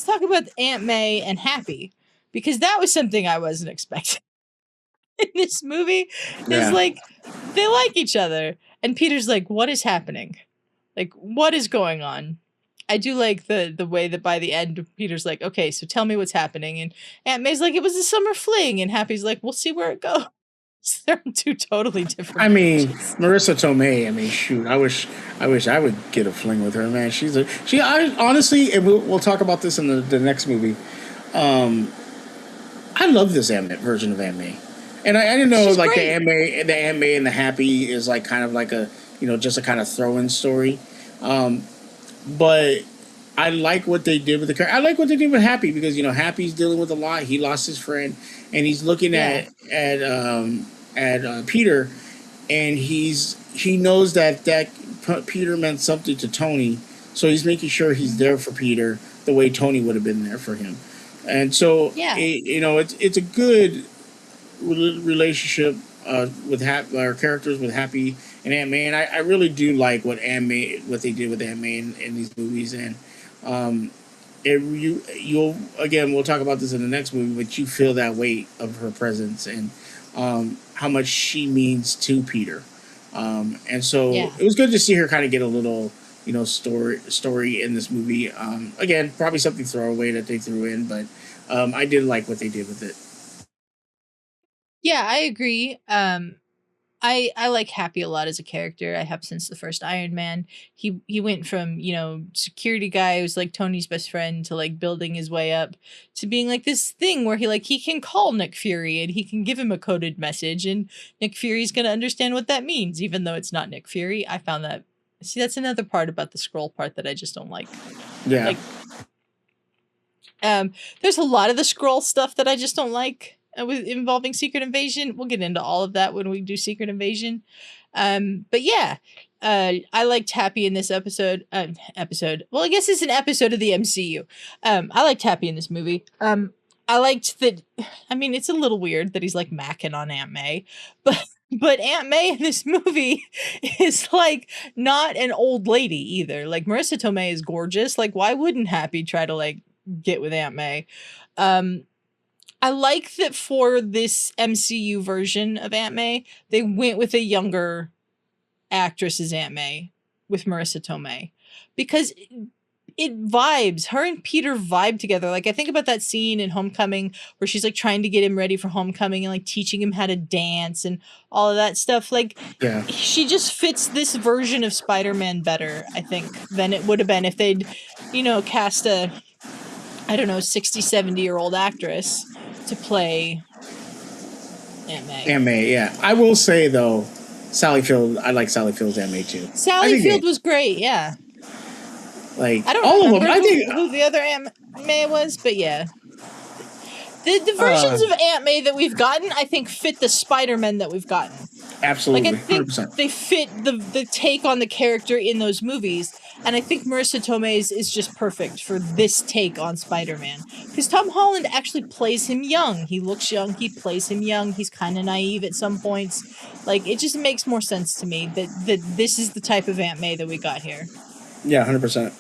let's talk about Aunt May and Happy, because that was something I wasn't expecting. In this movie is like they like each other, and Peter's like, what is happening? Like, what is going on? I do like the way that by the end Peter's like, okay, so tell me what's happening, and Aunt May's like, it was a summer fling, and Happy's like, we'll see where it goes. They're two totally different. I mean, Marisa Tomei. I mean, shoot, I wish I would get a fling with her, man. I honestly, and we'll talk about this in the next movie. I love this version of Aunt May. And I didn't know, like, the Aunt May and the Happy is, like, kind of like a, just a kind of throw-in story. But I like what they did with the character. I like what they did with Happy because, Happy's dealing with a lot. He lost his friend, and he's looking at Peter, and he knows that Peter meant something to Tony, so he's making sure he's there for Peter the way Tony would have been there for him. And so, it's a good relationship with our characters with Happy and Aunt May, and I really do like what they did with Aunt May in these movies, and you'll again, we'll talk about this in the next movie, but you feel that weight of her presence and how much she means to Peter, and so it was good to see her kind of get a little story in this movie. Again, probably something throwaway that they threw in, but I did like what they did with it. Yeah, I agree. I like Happy a lot as a character. I have since the first Iron Man. He went from, security guy who's like Tony's best friend to like building his way up to being like this thing where he can call Nick Fury and he can give him a coded message and Nick Fury's going to understand what that means, even though it's not Nick Fury. I found that. See, that's another part about the scroll part that I just don't like. Yeah. There's a lot of the scroll stuff that I just don't like. Involving Secret Invasion. We'll get into all of that when we do Secret Invasion. But yeah, I liked Happy in this episode. Well, I guess it's an episode of the MCU. I liked Happy in this movie. I liked that. I mean, it's a little weird that he's like macking on Aunt May, but Aunt May in this movie is like not an old lady either. Like Marisa Tomei is gorgeous. Like, why wouldn't Happy try to like get with Aunt May? I like that for this MCU version of Aunt May, they went with a younger actress as Aunt May with Marisa Tomei because it vibes. Her and Peter vibe together. Like, I think about that scene in Homecoming where she's like trying to get him ready for Homecoming and like teaching him how to dance and all of that stuff. Like, she just fits this version of Spider-Man better, I think, than it would have been if they'd, cast a, 60, 70-year-old actress to play Aunt May. Aunt May, yeah. I will say though, Sally Field. I like Sally Field's Aunt May too. Sally Field was great, yeah. Like I don't remember who the other Aunt May was, but yeah. The versions of Aunt May that we've gotten, I think, fit the Spider-Man that we've gotten. Absolutely, like, I think 100%. They fit the take on the character in those movies, and I think Marisa Tomei's is just perfect for this take on Spider-Man. Because Tom Holland actually plays him young. He looks young, he plays him young, he's kind of naive at some points. Like, it just makes more sense to me that this is the type of Aunt May that we got here. Yeah, 100%.